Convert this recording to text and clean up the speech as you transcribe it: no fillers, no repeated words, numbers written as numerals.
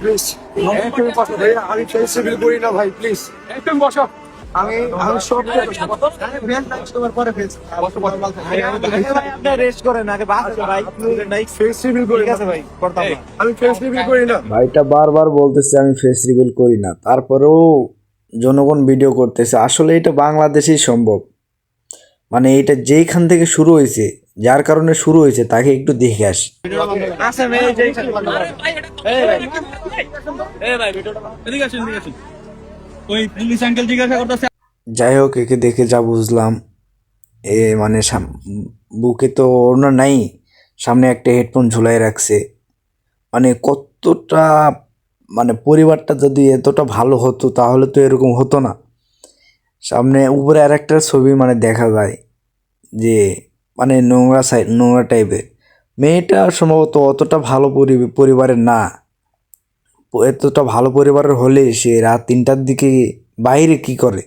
Please তুমি বসো ভাই, আমি ফেসিবল করি না ভাই, প্লিজ তুমি বসো। আমি সব তোমার পরে ফেস রেস্ট করেন আগে ভাই, ফেসিবল করি না ভাই, করতাম না আমি ফেসিবল করি না। ভাইটা বারবার বলতেছে আমি ফেস রিভিল করি না, তারপরেও জনগণ ভিডিও করতেছে। আসলে এটা বাংলাদেশেই সম্ভব, মানে এটা যেইখান থেকে শুরু হয়েছে, যার কারণে শুরু হয়েছে তাকে একটু দেখে আস। যাই হোক, একে দেখে যা বুঝলাম, মানে বুকে তো ওড়না নাই, সামনে একটা হেডফোন ঝুলাই রাখছে। মানে কতটা, মানে পরিবারটা যদি এতটা ভালো হতো তাহলে তো এরকম হতো না। সামনে উপরে আর একটা ছবি মানে দেখা যায় যে মানে নোংরা সাইড, নোংরা টাইপের। মেয়েটা সম্ভবত অতটা ভালো পরিবারের না। এতটা ভালো পরিবারের হলে সে রাত 3টার দিকে বাইরে কি করে?